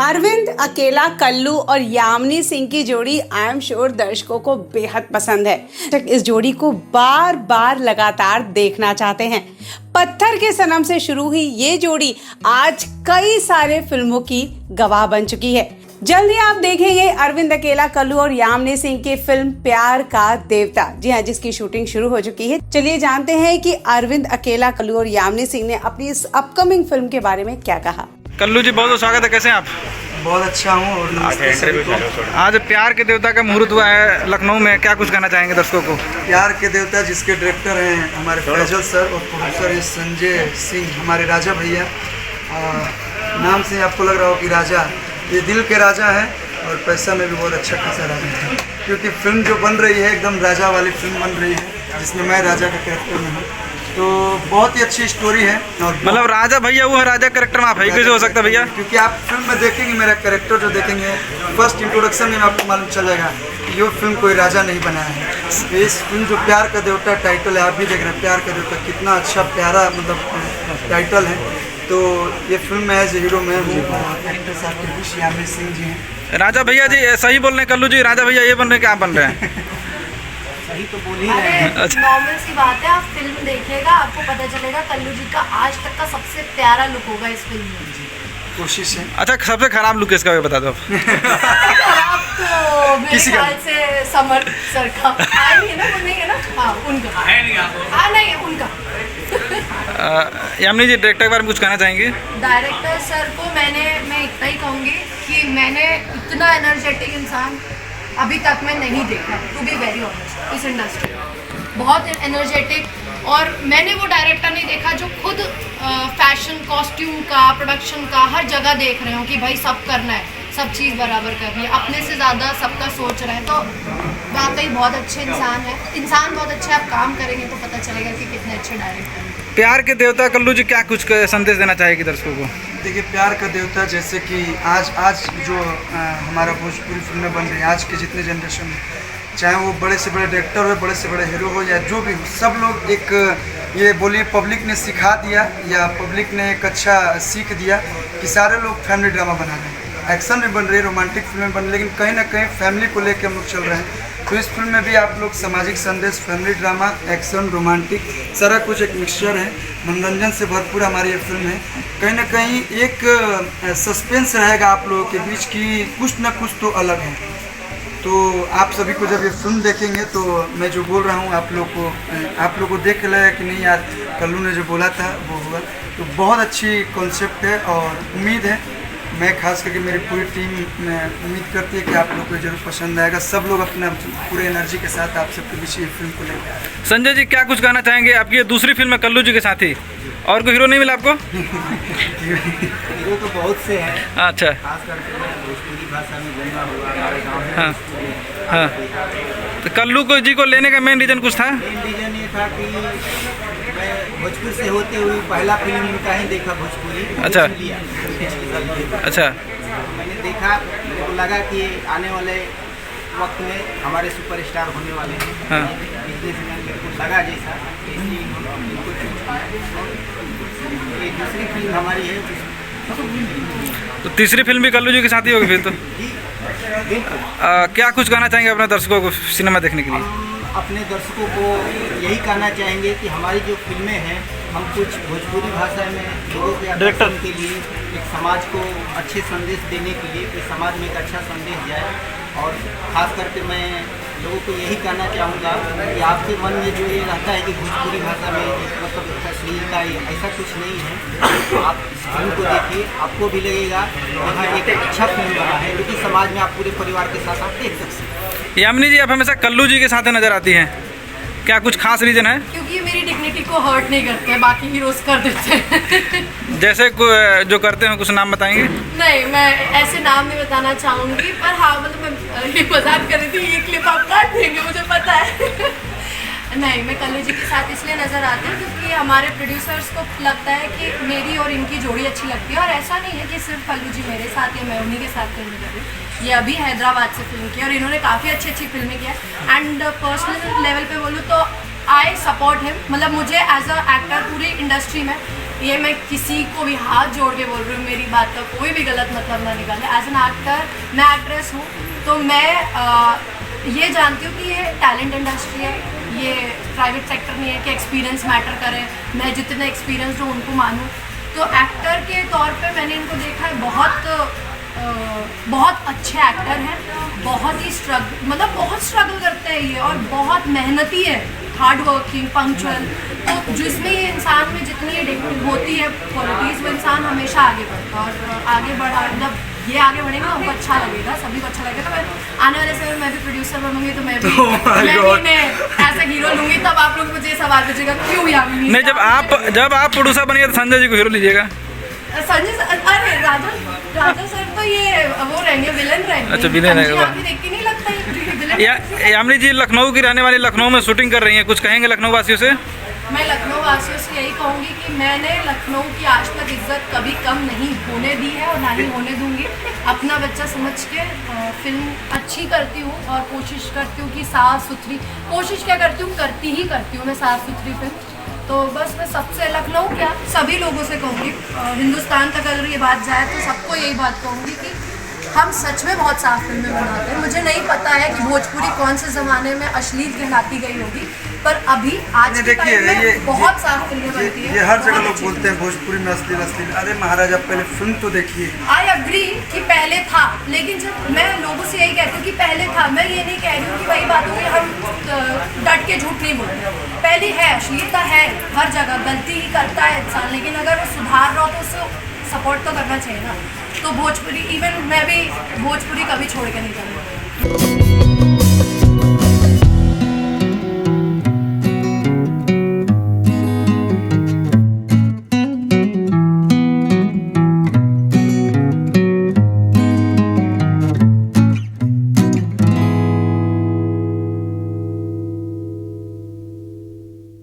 अरविंद अकेला कल्लू और यामिनी सिंह की जोड़ी आई एम श्योर दर्शकों को बेहद पसंद है। इस जोड़ी को बार बार लगातार देखना चाहते हैं। पत्थर के सनम से शुरू हुई ये जोड़ी आज कई सारे फिल्मों की गवाह बन चुकी है। जल्दी आप देखेंगे अरविंद अकेला कल्लू और यामिनी सिंह की फिल्म प्यार का देवता, जी हाँ, जिसकी शूटिंग शुरू हो चुकी है। चलिए जानते हैं कि अरविंद अकेला कल्लू और यामिनी सिंह ने अपनी इस अपकमिंग फिल्म के बारे में क्या कहा। कल्लू जी, बहुत बहुत स्वागत है। कैसे हैं आप? बहुत अच्छा हूँ। और आज प्यार के देवता का मुहूर्त हुआ है लखनऊ में, क्या कुछ कहना चाहेंगे दर्शकों को? प्यार के देवता जिसके डायरेक्टर हैं हमारे फैजल सर और प्रोड्यूसर है संजय सिंह, हमारे राजा भैया। नाम से आपको लग रहा हो कि राजा, ये दिल के राजा है और पैसा में भी बहुत अच्छा खासा राजा है, क्योंकि फिल्म जो बन रही है एकदम राजा वाली फिल्म बन रही है, जिसमें मैं राजा का कैरेक्टर में हूँ। तो बहुत ही अच्छी स्टोरी है। और मतलब राजा भैया वो है, राजा कैरेक्टर में आप है, कैसे हो सकता है भैया? क्योंकि आप फिल्म में देखेंगे मेरा कैरेक्टर जो देखेंगे फर्स्ट इंट्रोडक्शन में आपको मालूम चलेगा कि ये फिल्म कोई राजा नहीं बनाया है। इस फिल्म जो प्यार का देवता टाइटल है, आप भी देख रहे हैं प्यार का देवता कितना अच्छा प्यारा मतलब टाइटल है। तो ये फिल्म में एज हीरो में हूँ, एक्ट्रेस आपके यामिनी सिंह जी हैं। राजा भैया जी सही बोल रहे हैं कल्लू जी, राजा भैया ये बन रहे हैं, क्या बन रहे हैं? सही तो बोल ही रहे हैं। नॉर्मल सी बात है, आप फिल्म देखिएगा आपको पता चलेगा कल्लू जी का आज तक का सबसे प्यारा लुक होगा इस फिल्म में। कोशिश है। अच्छा, सबसे खराब लुक किसका है बता दो आप? खराब तो मेरे ख्याल से समर सर का आएंगे ना, बोलेंगे ना, हाँ उनका नहीं उनका। यामिनी जी, डायरेक्टर के बारे में कुछ कहना चाहेंगे? डायरेक्टर सर को मैं इतना ही कहूँगी कि मैंने इतना एनर्जेटिक इंसान अभी तक मैं नहीं देखा, टू बी वेरी ऑनेस्ट। इस इंडस्ट्री बहुत एनर्जेटिक, और मैंने वो डायरेक्टर नहीं देखा जो खुद फैशन, कॉस्ट्यूम का, प्रोडक्शन का हर जगह देख रहे हो कि भाई सब करना है, सब चीज़ बराबर करनी है, अपने से ज़्यादा सबका सोच रहे हैं। तो वाकई बहुत अच्छे इंसान बहुत अच्छे। आप काम करेंगे तो पता चलेगा कि कितने अच्छे डायरेक्टर हैं। प्यार के देवता कल्लू जी, क्या कुछ संदेश देना चाहेगी दर्शकों को? देखिए, प्यार का देवता जैसे कि आज जो हमारा भोजपुरी फिल्में बन रही है, आज के जितने जनरेशन में, चाहे वो बड़े से बड़े डायरेक्टर हो, बड़े से बड़े हीरो हो, या जो भी हो, सब लोग एक ये बोलिए पब्लिक ने सिखा दिया या पब्लिक ने एक अच्छा सीख दिया कि सारे लोग फैमिली ड्रामा बना रहे हैं। एक्शन भी बन रही है, रोमांटिक फिल्में बन रही है, लेकिन कहीं ना कहीं फैमिली को लेकर हम लोग चल रहे हैं। तो इस फिल्म में भी आप लोग सामाजिक संदेश, फैमिली ड्रामा, एक्शन, रोमांटिक, सारा कुछ एक मिक्सचर है, मनोरंजन से भरपूर हमारी ये फिल्म है। कहीं ना कहीं एक सस्पेंस रहेगा आप लोगों के बीच कि कुछ ना कुछ तो अलग है। तो आप सभी को जब ये फिल्म देखेंगे तो मैं जो बोल रहा हूँ आप लोग को देख लगेगा कि नहीं यार, कल्लू ने जो बोला था वो हुआ। तो बहुत अच्छी कॉन्सेप्ट है और उम्मीद है, मैं खास करके मेरी पूरी टीम में उम्मीद करती है कि आप लोग को जरूर पसंद आएगा। सब लोग अपना पूरे एनर्जी के साथ आप सबके बीच ये फिल्म को लेकर आ रहे हैं। संजय जी, क्या कुछ कहना चाहेंगे? आपकी ये दूसरी फिल्म है कल्लू जी के साथ ही, और कोई हीरो नहीं मिला आपको? हीरो तो बहुत से हैं। अच्छा, खास करके मैं भोजपुरी भाषा में जन्मा हुआ हमारे गाँव में। हाँ हाँ। तो कल्लू को जी को लेने का मेन रीज़न कुछ था? मेन रीज़न ये था कि मैं भोजपुर से होते हुए पहला फिल्म उनका ही देखा भोजपुरी। अच्छा अच्छा। मैंने देखा, मेरे को लगा कि आने वाले वक्त में हमारे सुपरस्टार होने वाले हैं। हाँ। बिजनेसमैन मेरे को लगा जैसा, इसलिए इनको ये दूसरी फिल्म हमारी है। तो तीसरी फिल्म भी कल्लू जी के साथ ही होगी फिर तो? क्या कुछ कहना चाहेंगे अपने दर्शकों को सिनेमा देखने के लिए? अपने दर्शकों को यही कहना चाहेंगे कि हमारी जो फिल्में हैं, हम कुछ भोजपुरी भाषा में लोगों के आकर्षण के लिए, एक समाज को अच्छे संदेश देने के लिए, कि समाज में एक अच्छा संदेश जाए। और ख़ास करके मैं लोगों को यही कहना चाहूँगा कि आपके मन में जो ये रहता है कि भोजपुरी भाषा में मतलब अश्लीलता, ऐसा कुछ नहीं है। तो आप इस फिल्म को देखिए, आपको भी लगेगा हाँ एक अच्छा फिल्म बना है, क्योंकि समाज में आप पूरे परिवार के साथ आप देख सकते हैं। यामिनी जी, आप हमेशा कल्लू जी के साथ नजर आती हैं, क्या कुछ खास रीज़न है? क्योंकि मेरी डिग्निटी को हर्ट नहीं करते, बाकी हीरोज कर देते हैं। जैसे जो करते हैं, कुछ नाम बताएंगे? नहीं, मैं ऐसे नाम नहीं बताना चाहूँगी, पर हाँ मतलब मैं ये मजाक कर रही थी, ये क्लिप आप काट देंगे मुझे पता है। नहीं, मैं कल्लू जी के साथ इसलिए नज़र आती हूँ क्योंकि हमारे प्रोड्यूसर्स को लगता है कि मेरी और इनकी जोड़ी अच्छी लगती है। और ऐसा नहीं है कि सिर्फ कल्लू जी मेरे साथ या मैं उन्हीं के साथ फिल्म कर रही हूँ। ये अभी हैदराबाद से फिल्म की और इन्होंने काफ़ी अच्छी फिल्में किया। एंड पर्सनल लेवल पे बोलूँ तो आई सपोर्ट हिम, मतलब मुझे एज अ एक्टर पूरी इंडस्ट्री में ये मैं किसी को भी हाथ जोड़ के बोल रही हूँ, मेरी बात का कोई भी गलत मतलब ना निकाले। एज एन एक्टर, मैं एक्ट्रेस हूँ, तो मैं ये जानती हूँ कि ये टैलेंट इंडस्ट्री है, ये प्राइवेट सेक्टर नहीं है कि एक्सपीरियंस मैटर करे। मैं जितने एक्सपीरियंस हूँ उनको मानूँ। तो एक्टर के तौर पे मैंने इनको देखा है, बहुत अच्छे एक्टर हैं, बहुत ही बहुत स्ट्रगल करते हैं ये, और बहुत मेहनती है, हार्ड वर्किंग, पंक्चुअल। तो जिसमें ये इंसान में जितनी होती है क्वालिटीज़, वो इंसान हमेशा आगे बढ़ता है और आगे बढ़ा, जब ये आगे बढ़ेगा उनको अच्छा लगेगा, सभी को अच्छा लगेगा। तो मैं आने वाले समय में मैं भी प्रोड्यूसर बनूंगी, तो मैं भी इन्हें ऐसा हीरो लूंगी। तब आप लोग मुझे सवाल पूछेगा क्यों यामिनी नहीं, जब आप प्रोड्यूसर बनिए तो संजय जी को हीरो लीजिएगा। संजय सर, अरे राजा सर तो ये वो रहेंगे, विलन रहेंगे। अच्छा, विलन रहेगा। देख के नहीं लगता है विलन। यामिनी जी लखनऊ की रहने वाली, लखनऊ में शूटिंग कर रही हैं, कुछ कहेंगे लखनऊ वासियों से? मैं लखनऊ वासियों से यही कहूँगी कि मैंने लखनऊ की आज तक इज्जत कभी कम नहीं होने दी है और ना ही होने दूंगी। अपना बच्चा समझ के फिल्म अच्छी करती हूँ और कोशिश करती हूँ कि साफ़ सुथरी, कोशिश क्या करती हूँ मैं साफ़ सुथरी फिल्म। तो बस मैं सबसे, लखनऊ क्या, सभी लोगों से कहूँगी, हिंदुस्तान तक अगर ये बात जाए तो सबको यही बात कहूँगी कि हम सच में बहुत साफ फिल्में बनाते हैं। मुझे नहीं पता है कि भोजपुरी कौन से ज़माने में अश्लील कहलाती गई होगी, पर अभी आज के टाइम में बहुत साफ फिल्में बनती है। ये हर जगह लोग बोलते हैं भोजपुरी में अश्लील। अरे महाराज, आप पहले फिल्म तो देखिए। आई अग्री कि पहले था, लेकिन जब मैं लोगों से यही कहती हूँ कि पहले था, मैं ये नहीं कह रही हूँ कि वही बात हो कि हम डट के झूठ नहीं बोलते। पहले है, अश्लीलता है हर जगह, गलती ही करता है इंसान, लेकिन अगर वो सुधार रहा हो तो उसे सपोर्ट तो करना चाहिए ना। तो भोजपुरी, इवन मैं भी भोजपुरी कभी छोड़ के नहीं जाऊँगी।